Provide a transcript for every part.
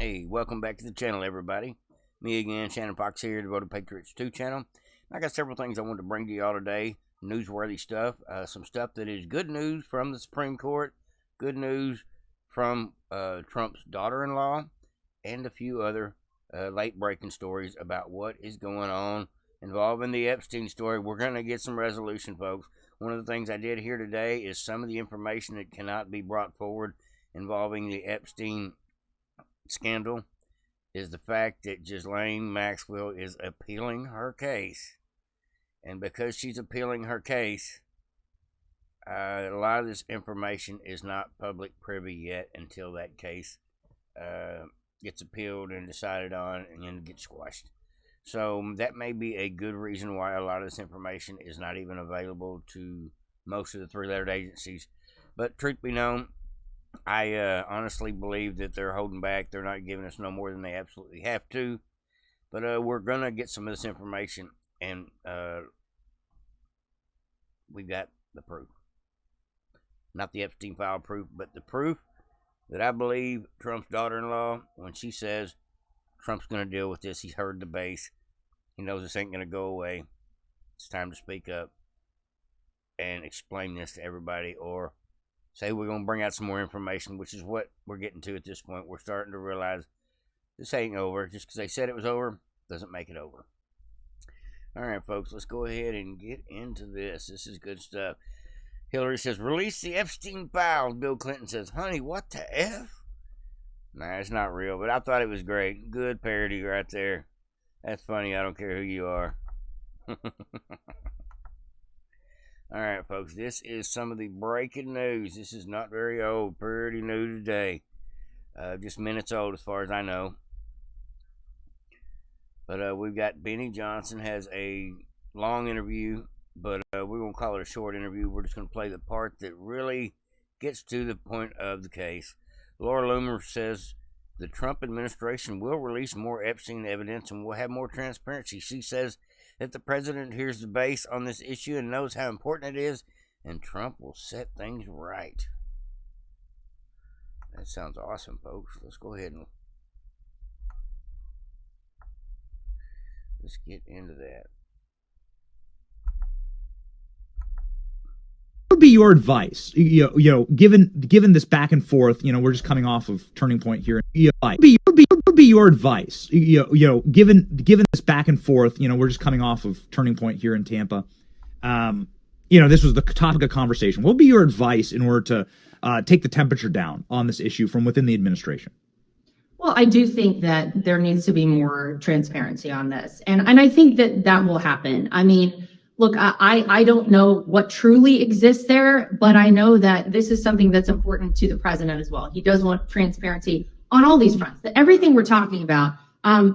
Hey, welcome back to the channel, everybody. Me again, Shannon Fox here, Devoted Patriots 2 channel. I got several things I wanted to bring to y'all today. Newsworthy stuff, some stuff that is good news from the Supreme Court, good news from Trump's daughter-in-law, and a few other late-breaking stories about what is going on involving the Epstein story. We're going to get some resolution, folks. One of the things I did here today is some of the information that cannot be brought forward involving the Epstein scandal is the fact that Ghislaine Maxwell is appealing her case. And because she's appealing her case, a lot of this information is not public privy yet until that case gets appealed and decided on and then gets squashed. So that may be a good reason why a lot of this information is not even available to most of the three-lettered agencies. But truth be known, I honestly believe that they're holding back. They're not giving us no more than they absolutely have to. But we're going to get some of this information, and we've got the proof. Not the Epstein file proof, but the proof that I believe Trump's daughter-in-law, when she says Trump's going to deal with this, he's heard the base. He knows this ain't going to go away. It's time to speak up and explain this to everybody, or say we're going to bring out some more information, which is what we're getting to at this point. We're starting to realize this ain't over. Just because they said it was over doesn't make it over. All right, folks, let's go ahead and get into this. This is good stuff. Hillary says, release the Epstein files. Bill Clinton says, honey, what the F? Nah, it's not real, but I thought it was great. Good parody right there. That's funny. I don't care who you are. All right, folks, this is some of the breaking news. This is not very old, pretty new today. Just minutes old as far as I know. But we've got Benny Johnson has a long interview, but we're going to call it a short interview. We're just going to play the part that really gets to the point of the case. Laura Loomer says the Trump administration will release more Epstein evidence and will have more transparency. She says that the president hears the base on this issue and knows how important it is, and Trump will set things right. That sounds awesome, folks. Let's go ahead and let's get into that. What would be your advice? Given this back and forth, we're just coming off of Turning Point here. What would be your advice? Given this back and forth, we're just coming off of Turning Point here in Tampa. This was the topic of conversation. What would be your advice in order to take the temperature down on this issue from within the administration? Well, I do think that there needs to be more transparency on this. And I think that will happen. I mean, look, I don't know what truly exists there, but I know that this is something that's important to the president as well. He does want transparency on all these fronts, everything we're talking about,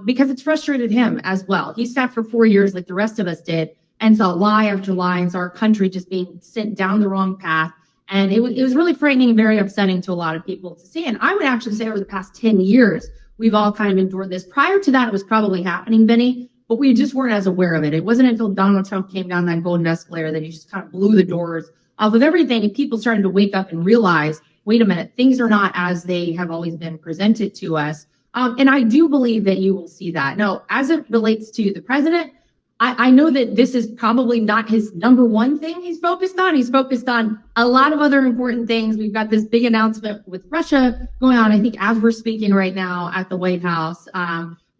because it's frustrated him as well. He sat for 4 years like the rest of us did and saw lie after lie and saw our country just being sent down the wrong path. And it was really frightening and very upsetting to a lot of people to see. And I would actually say over the past 10 years, we've all kind of endured this. Prior to that, it was probably happening, Benny, but we just weren't as aware of it. It wasn't until Donald Trump came down that golden escalator that he just kind of blew the doors off of everything, and people started to wake up and realize, wait a minute, things are not as they have always been presented to us. And I do believe that you will see that. Now, as it relates to the president, I know that this is probably not his number one thing he's focused on. He's focused on a lot of other important things. We've got this big announcement with Russia going on, I think, as we're speaking right now at the White House.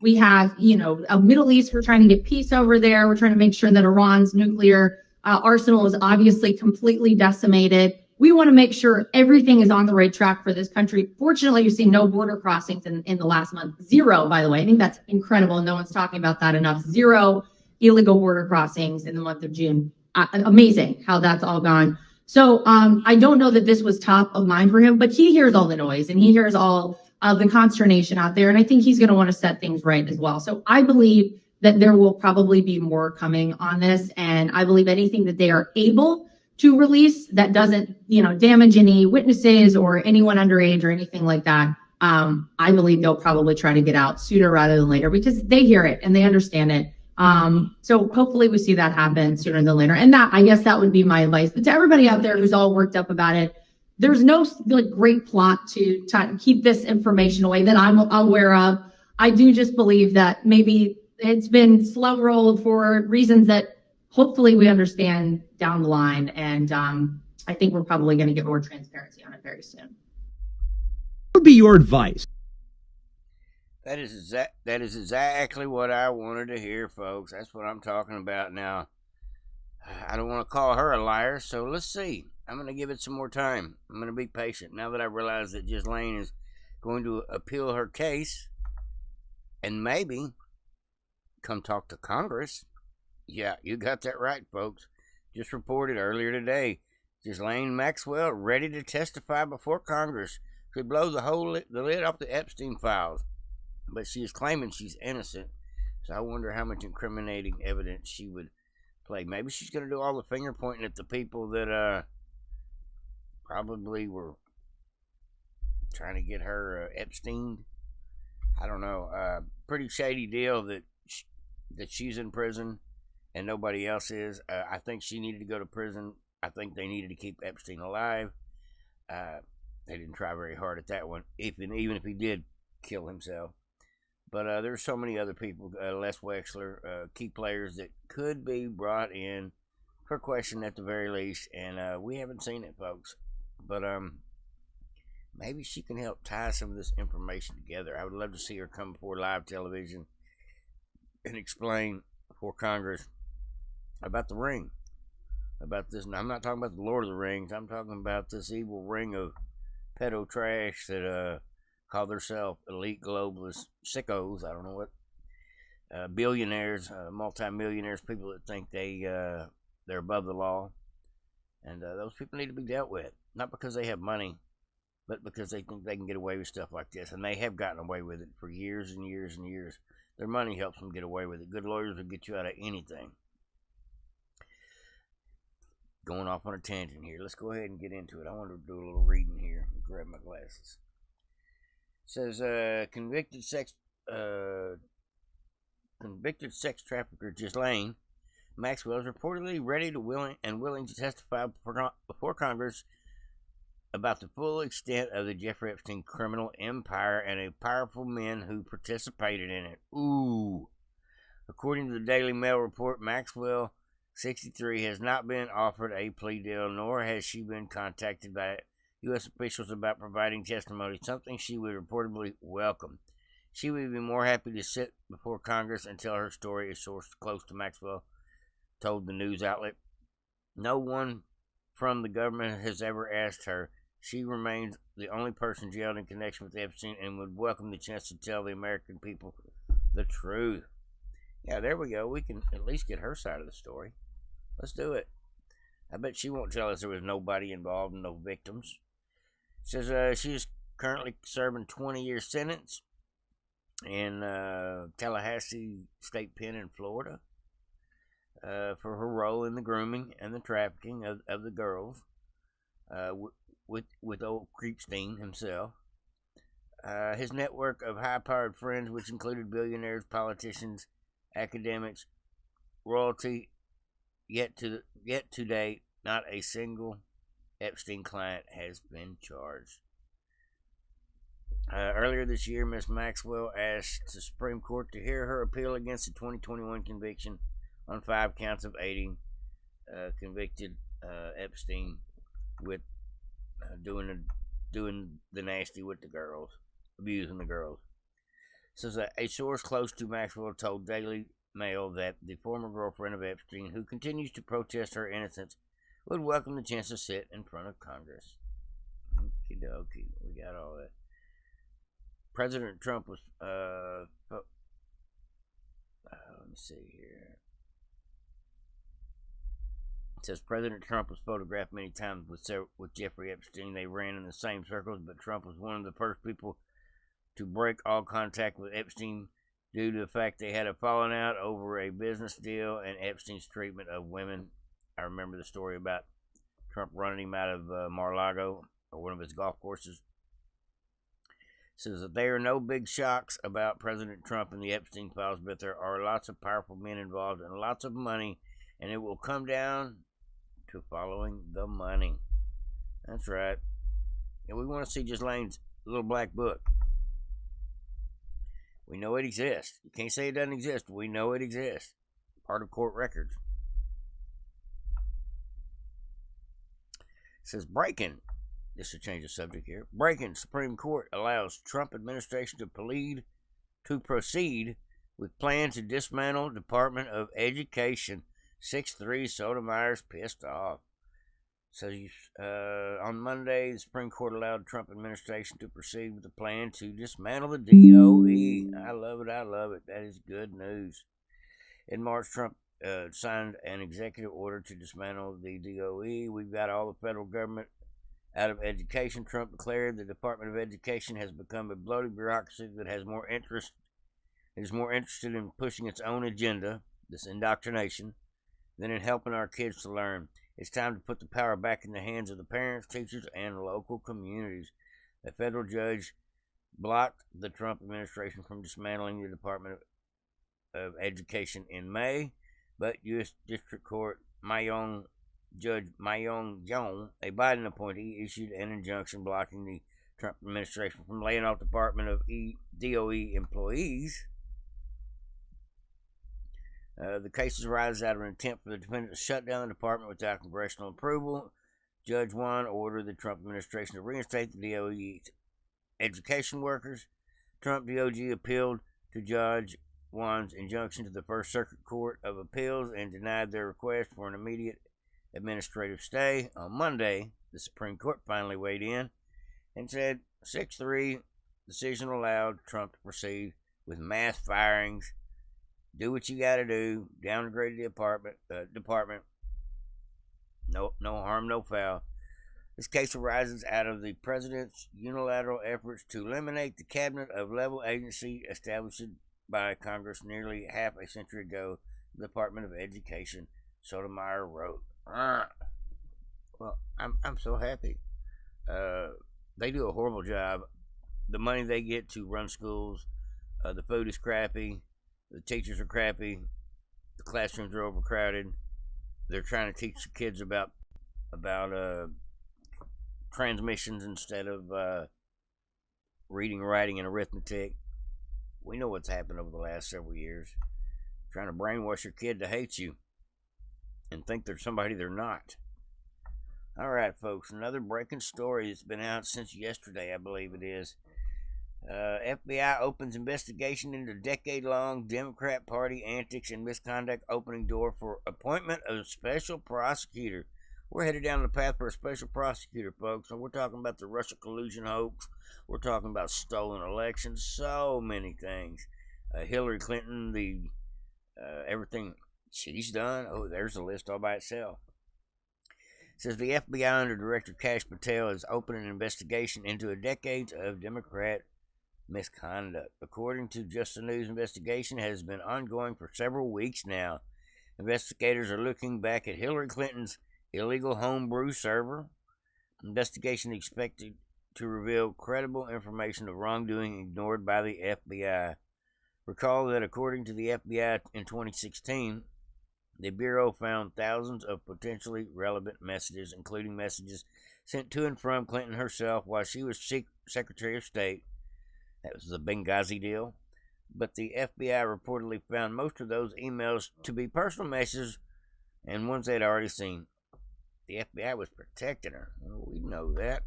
We have, a Middle East. We're trying to get peace over there. We're trying to make sure that Iran's nuclear arsenal is obviously completely decimated. We want to make sure everything is on the right track for this country. Fortunately, you've seen no border crossings in the last month. Zero, by the way. I think that's incredible. No one's talking about that enough. Zero illegal border crossings in the month of June. Amazing how that's all gone. So I don't know that this was top of mind for him, but he hears all the noise and he hears all of the consternation out there. And I think he's going to want to set things right as well. So I believe that there will probably be more coming on this. And I believe anything that they are able to release that doesn't, damage any witnesses or anyone underage or anything like that, I believe they'll probably try to get out sooner rather than later because they hear it and they understand it. So hopefully we see that happen sooner than later. And I guess that would be my advice. But to everybody out there who's all worked up about it, there's no like great plot to keep this information away that I'm aware of. I do just believe that maybe it's been slow rolled for reasons that hopefully we understand down the line. And I think we're probably going to get more transparency on it very soon. What would be your advice? That is exactly what I wanted to hear, folks. That's what I'm talking about now. I don't want to call her a liar, so let's see. I'm going to give it some more time. I'm going to be patient. Now that I realize that Ghislaine is going to appeal her case and maybe come talk to Congress. Yeah, you got that right, folks. Just reported earlier today, Ghislaine Maxwell ready to testify before Congress. Could blow the lid off the Epstein files. But she is claiming she's innocent, so I wonder how much incriminating evidence she would play. Maybe she's going to do all the finger pointing at the people that probably were trying to get her Epstein. I don't know. Pretty shady deal that she's in prison and nobody else is. I think she needed to go to prison. I think they needed to keep Epstein alive. They didn't try very hard at that one, even if he did kill himself. But there's so many other people, Les Wexler, key players that could be brought in for question at the very least, and we haven't seen it, folks. But maybe she can help tie some of this information together. I would love to see her come before live television and explain before Congress about the ring, about this. And I'm not talking about the Lord of the Rings. I'm talking about this evil ring of pedo trash that call themselves elite globalist sickos. I don't know what billionaires, multimillionaires, people that think they're above the law, and those people need to be dealt with. Not because they have money, but because they think they can get away with stuff like this, and they have gotten away with it for years and years and years. Their money helps them get away with it. Good lawyers will get you out of anything. Going off on a tangent here. Let's go ahead and get into it. I want to do a little reading here. Grab my glasses. It says convicted sex trafficker Ghislaine Maxwell is reportedly ready to willing to testify before Congress about the full extent of the Jeffrey Epstein criminal empire and a powerful men who participated in it. Ooh. According to the Daily Mail report, Maxwell, 63, has not been offered a plea deal, nor has she been contacted by U.S. officials about providing testimony, something she would reportedly welcome. She would be more happy to sit before Congress and tell her story, a source close to Maxwell told the news outlet. No one from the government has ever asked her. She remains the only person jailed in connection with Epstein and would welcome the chance to tell the American people the truth. Yeah, there we go. We can at least get her side of the story. Let's do it. I bet she won't tell us there was nobody involved and no victims. Says she is currently serving 20-year sentence in Tallahassee State Pen in Florida for her role in the grooming and the trafficking of the girls with old Creepstein himself. His network of high-powered friends, which included billionaires, politicians, academics, royalty, yet to date, not a single Epstein client has been charged. Earlier this year, Ms. Maxwell asked the Supreme Court to hear her appeal against the 2021 conviction on 5 counts of aiding convicted Epstein with doing the nasty with the girls, abusing the girls. Says a source close to Maxwell told Daily Mail that the former girlfriend of Epstein, who continues to protest her innocence, would welcome the chance to sit in front of Congress. Okie dokie, we got all that. President Trump was, let me see here. It says President Trump was photographed many times with Jeffrey Epstein. They ran in the same circles, but Trump was one of the first people to break all contact with Epstein due to the fact they had a falling out over a business deal and Epstein's treatment of women. I remember the story about Trump running him out of Mar-a-Lago, or one of his golf courses. It says that there are no big shocks about President Trump and the Epstein files, but there are lots of powerful men involved and lots of money, and it will come down to following the money. That's right. And we want to see Ghislaine's little black book. We know it exists. You can't say it doesn't exist. We know it exists. Part of court records. It says breaking. This should change the subject here. Breaking. Supreme Court allows Trump administration to proceed with plan to dismantle Department of Education. 6-3 Sotomayor's pissed off. So on Monday, the Supreme Court allowed Trump administration to proceed with the plan to dismantle the DOE. I love it. I love it. That is good news. In March, Trump signed an executive order to dismantle the DOE. We've got all the federal government out of education. Trump declared the Department of Education has become a bloated bureaucracy that is more interested in pushing its own agenda, this indoctrination, than in helping our kids to learn. It's time to put the power back in the hands of the parents, teachers, and local communities. A federal judge blocked the Trump administration from dismantling the Department of Education in May, but U.S. District Court Judge Mayong Jong, a Biden appointee, issued an injunction blocking the Trump administration from laying off Department of DOE employees. The case arises out of an attempt for the defendant to shut down the department without congressional approval. Judge Wan ordered the Trump administration to reinstate the DOE education workers. Trump DOJ appealed to Judge Wan's injunction to the First Circuit Court of Appeals and denied their request for an immediate administrative stay. On Monday, the Supreme Court finally weighed in and said 6-3 decision allowed Trump to proceed with mass firings. Do what you got to do. Downgrade the department. No harm, no foul. This case arises out of the president's unilateral efforts to eliminate the cabinet of level agency established by Congress nearly half a century ago. The Department of Education, Sotomayor wrote. Well, I'm so happy. They do a horrible job. The money they get to run schools, the food is crappy. The teachers are crappy. The classrooms are overcrowded. They're trying to teach the kids about transmissions instead of reading, writing, and arithmetic. We know what's happened over the last several years. Trying to brainwash your kid to hate you and think they're somebody they're not. All right, folks. Another breaking story that's been out since yesterday, I believe it is. FBI opens investigation into decade-long Democrat Party antics and misconduct, opening door for appointment of a special prosecutor. We're headed down the path for a special prosecutor, folks. And we're talking about the Russia collusion hoax. We're talking about stolen elections. So many things. Hillary Clinton, everything she's done. Oh, there's a list all by itself. It says the FBI under Director Kash Patel is opening an investigation into a decade of Democrat misconduct. According to Just the News, investigation has been ongoing for several weeks now. Investigators are looking back at Hillary Clinton's illegal homebrew server. Investigation expected to reveal credible information of wrongdoing ignored by the FBI. Recall that according to the FBI in 2016, the Bureau found thousands of potentially relevant messages, including messages sent to and from Clinton herself while she was Secretary of State. That was the Benghazi deal. But the FBI reportedly found most of those emails to be personal messages and ones they'd already seen. The FBI was protecting her. Well, we know that.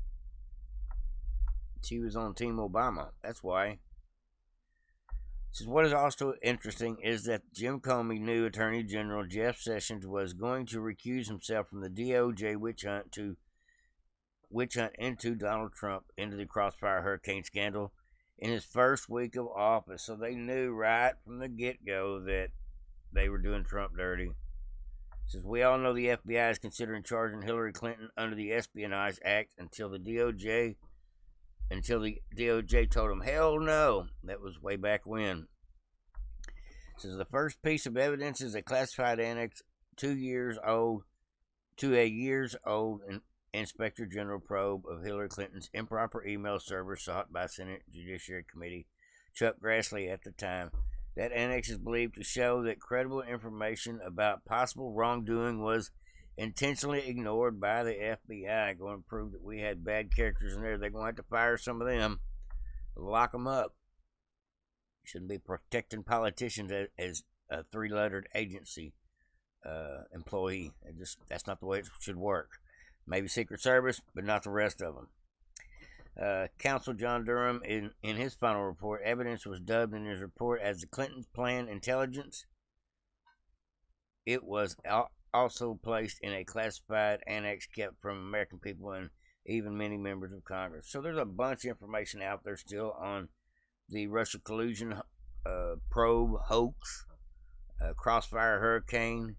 She was on Team Obama. That's why. Says what is also interesting is that Jim Comey knew Attorney General Jeff Sessions was going to recuse himself from the DOJ witch hunt into Donald Trump into the Crossfire Hurricane scandal in his first week of office. So they knew right from the get-go that they were doing Trump dirty. Says we all know the FBI is considering charging Hillary Clinton under the Espionage Act until the DOJ told them hell no. That was way back when. Says the first piece of evidence is a classified annex 2 years old to a years old Inspector General probe of Hillary Clinton's improper email server sought by Senate Judiciary Committee Chuck Grassley at the time. That annex is believed to show that credible information about possible wrongdoing was intentionally ignored by the FBI. Going to prove that we had bad characters in there. They're going to have to fire some of them, lock them up. Shouldn't be protecting politicians as a three-lettered agency employee. That's not the way it should work. Maybe Secret Service, but not the rest of them. Counsel John Durham, in his final report, evidence was dubbed in his report as the Clintons' planned intelligence. It was also placed in a classified annex kept from American people and even many members of Congress. So there's a bunch of information out there still on the Russia collusion probe hoax, Crossfire Hurricane.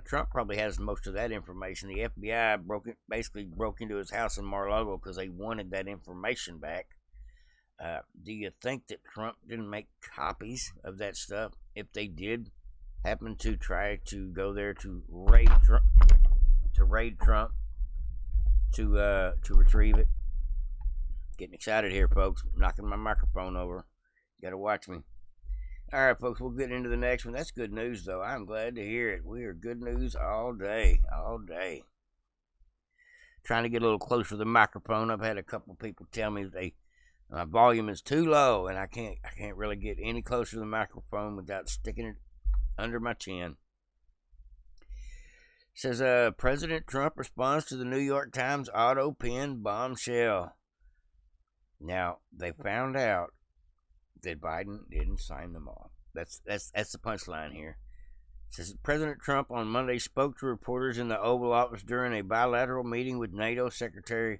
Trump probably has most of that information. The FBI basically broke into his house in Mar-a-Lago because they wanted that information back. Do you think that Trump didn't make copies of that stuff? If they did happen to try to go there to raid Trump, to retrieve it. Getting excited here, folks. Knocking my microphone over. You gotta watch me. Alright, folks, we'll get into the next one. That's good news, though. I'm glad to hear it. We are good news all day. All day. Trying to get a little closer to the microphone. I've had a couple people tell me that my volume is too low, and I can't really get any closer to the microphone without sticking it under my chin. It says, President Trump responds to the New York Times auto pen bombshell. Now, they found out that Biden didn't sign them all. That's the punchline here. It says President Trump on Monday spoke to reporters in the Oval Office during a bilateral meeting with NATO Secretary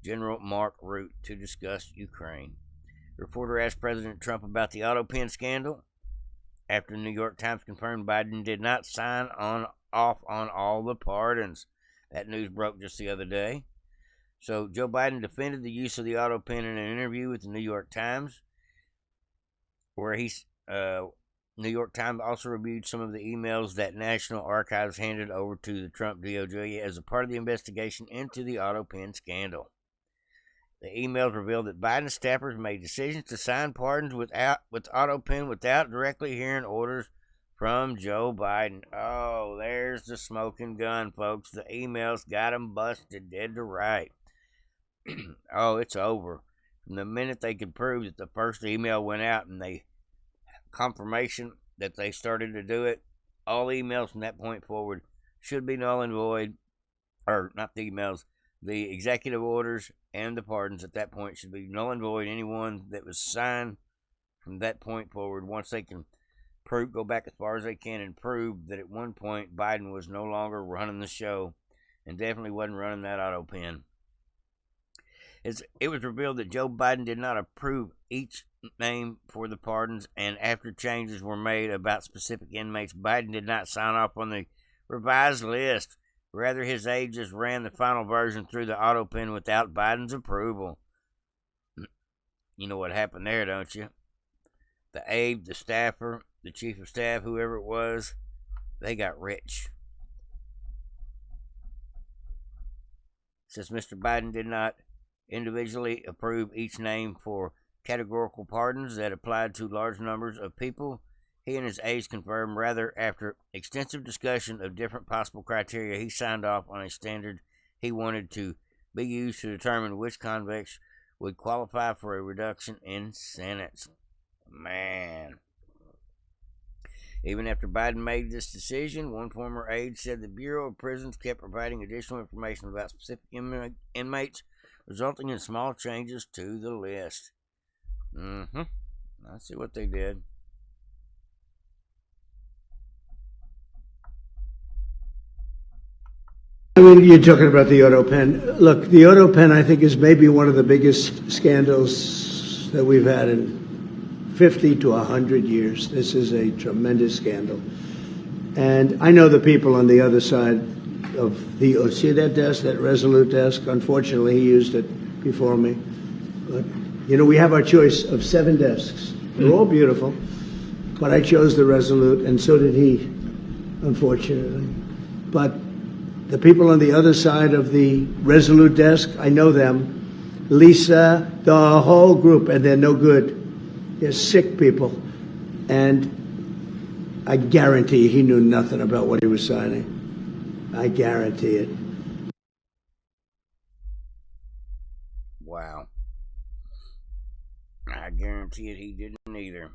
General Mark Rutte to discuss Ukraine. The reporter asked President Trump about the auto pen scandal after the New York Times confirmed Biden did not sign off on all the pardons. That news broke just the other day. So Joe Biden defended the use of the auto pen in an interview with the New York Times, where New York Times also reviewed some of the emails that National Archives handed over to the Trump DOJ as a part of the investigation into the auto pen scandal. The emails revealed that Biden staffers made decisions to sign pardons with auto pen without directly hearing orders from Joe Biden. Oh, there's the smoking gun, folks. The emails got him busted dead to right. Oh, it's over. From the minute they could prove that the first email went out and they confirmation that they started to do it, all emails from that point forward should be null and void. Or not the emails, the executive orders and the pardons at that point should be null and void. Anyone that was signed from that point forward, once they can go back as far as they can and prove that at one point Biden was no longer running the show and definitely wasn't running that auto pen. It was revealed that Joe Biden did not approve each name for the pardons, and after changes were made about specific inmates, Biden did not sign off on the revised list. Rather, his aide just ran the final version through the auto pen without Biden's approval. You know what happened there, don't you? The aide, the staffer, the chief of staff, whoever it was, they got rich. Since Mr. Biden did not individually approve each name for categorical pardons that applied to large numbers of people, he and his aides confirmed, rather, after extensive discussion of different possible criteria, he signed off on a standard he wanted to be used to determine which convicts would qualify for a reduction in sentence. Man. Even after Biden made this decision, one former aide said the Bureau of Prisons kept providing additional information about specific inmates, resulting in small changes to the list. Let's see what they did. I mean, you're talking about the auto pen. Look, the auto pen, I think, is maybe one of the biggest scandals that we've had in 50 to 100 years. This is a tremendous scandal. And I know the people on the other side of the, see that desk, that Resolute desk? Unfortunately, he used it before me. But, you know, we have our choice of 7 desks. They're all beautiful. But I chose the Resolute, and so did he, unfortunately. But the people on the other side of the Resolute desk, I know them. Lisa, the whole group, and they're no good. They're sick people. And I guarantee he knew nothing about what he was signing. I guarantee it. Wow. I guarantee it, he didn't either.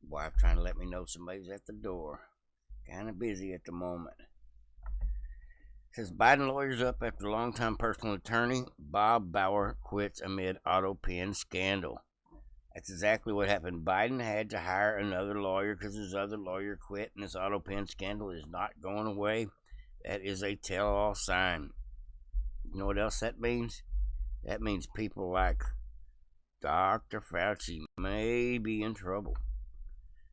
Wife trying to let me know somebody's at the door. Kind of busy at the moment. Says Biden lawyers up after longtime personal attorney Bob Bauer quits amid auto pen scandal. That's exactly what happened. Biden had to hire another lawyer because his other lawyer quit, and this auto pen scandal is not going away. That is a tell-all sign. You know what else that means? That means people like Dr. Fauci may be in trouble.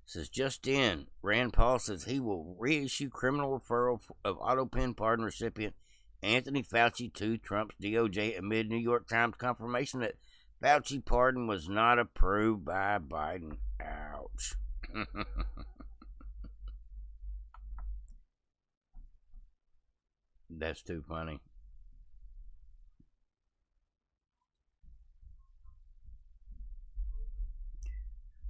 Says just in, Rand Paul says he will reissue criminal referral of auto pen pardon recipient Anthony Fauci to Trump's DOJ amid New York Times confirmation that Fauci pardon was not approved by Biden. Ouch. That's too funny.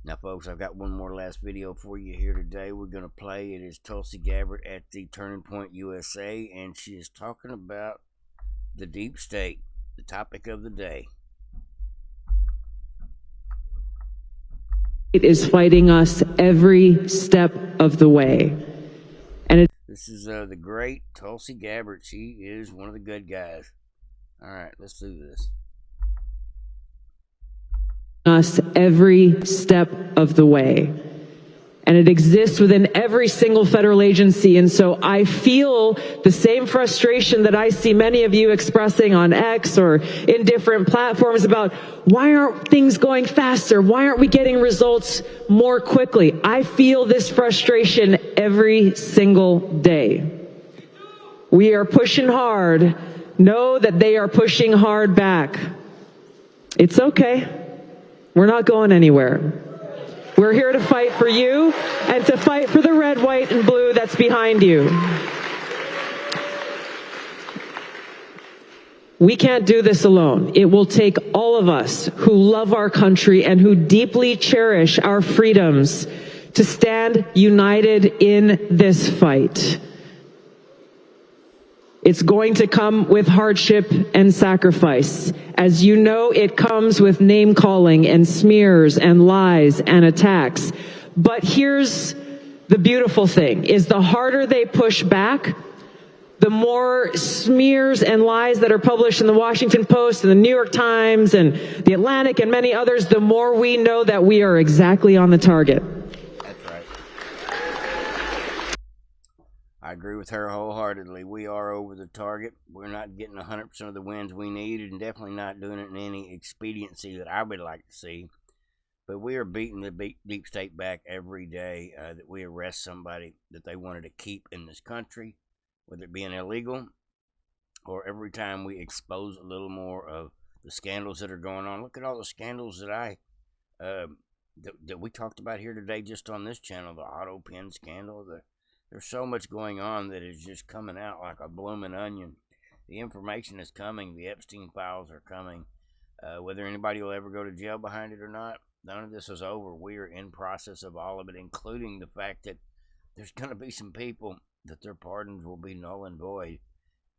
Now, folks, I've got one more last video for you here today. We're going to play. It is Tulsi Gabbard at the Turning Point USA, and she is talking about the deep state, the topic of the day. It is fighting us every step of the way. And this is the great Tulsi Gabbard. She is one of the good guys. All right, let's do this. Us every step of the way. And it exists within every single federal agency. And so I feel the same frustration that I see many of you expressing on X or in different platforms about why aren't things going faster? Why aren't we getting results more quickly? I feel this frustration every single day. We are pushing hard. Know that they are pushing hard back. It's okay. We're not going anywhere. We're here to fight for you and to fight for the red, white, and blue that's behind you. We can't do this alone. It will take all of us who love our country and who deeply cherish our freedoms to stand united in this fight. It's going to come with hardship and sacrifice. As you know, it comes with name calling and smears and lies and attacks. But here's the beautiful thing, is the harder they push back, the more smears and lies that are published in the Washington Post and the New York Times and the Atlantic and many others, the more we know that we are exactly on the target. That's right. I agree with her wholeheartedly. We are over the target. We're not getting 100% of the wins we need, and definitely not doing it in any expediency that I would like to see. But we are beating the deep state back every day that we arrest somebody that they wanted to keep in this country, whether it being illegal or every time we expose a little more of the scandals that are going on. Look at all the scandals that that we talked about here today just on this channel, the auto pen scandal. There's so much going on that is just coming out like a blooming onion. The information is coming. The Epstein files are coming. Whether anybody will ever go to jail behind it or not, none of this is over. We are in process of all of it, including the fact that there's going to be some people that their pardons will be null and void,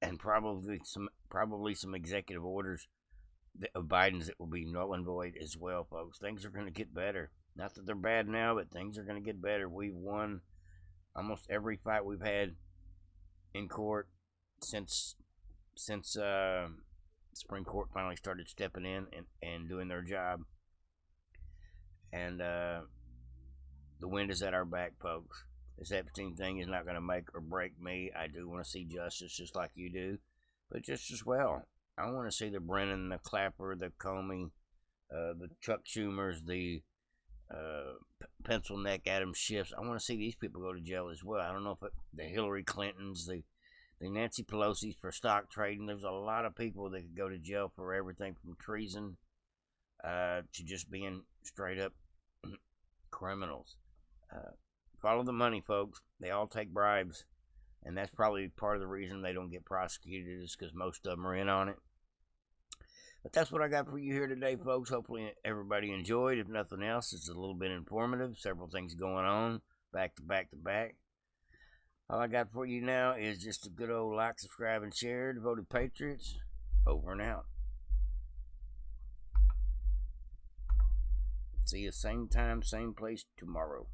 and probably some executive orders of Biden's that will be null and void as well, folks. Things are going to get better. Not that they're bad now, but things are going to get better. We've won almost every fight we've had in court since Supreme Court finally started stepping in and doing their job. And the wind is at our back, folks. This Epstein thing is not going to make or break me. I do want to see justice just like you do, but just as well, I want to see the Brennan, the Clapper, the Comey, the Chuck Schumers, the pencil neck Adam Schiffs. I want to see these people go to jail as well. I don't know if the Hillary Clintons, the Nancy Pelosi's for stock trading. There's a lot of people that could go to jail for everything from treason to just being straight up criminals. Follow the money, folks. They all take bribes, and that's probably part of the reason they don't get prosecuted, is because most of them are in on it. But that's what I got for you here today, folks. Hopefully everybody enjoyed. If nothing else, it's a little bit informative. Several things going on back to back to back. All I got for you now is just a good old like, subscribe, and share. Devoted Patriots, over and out. See you same time, same place tomorrow.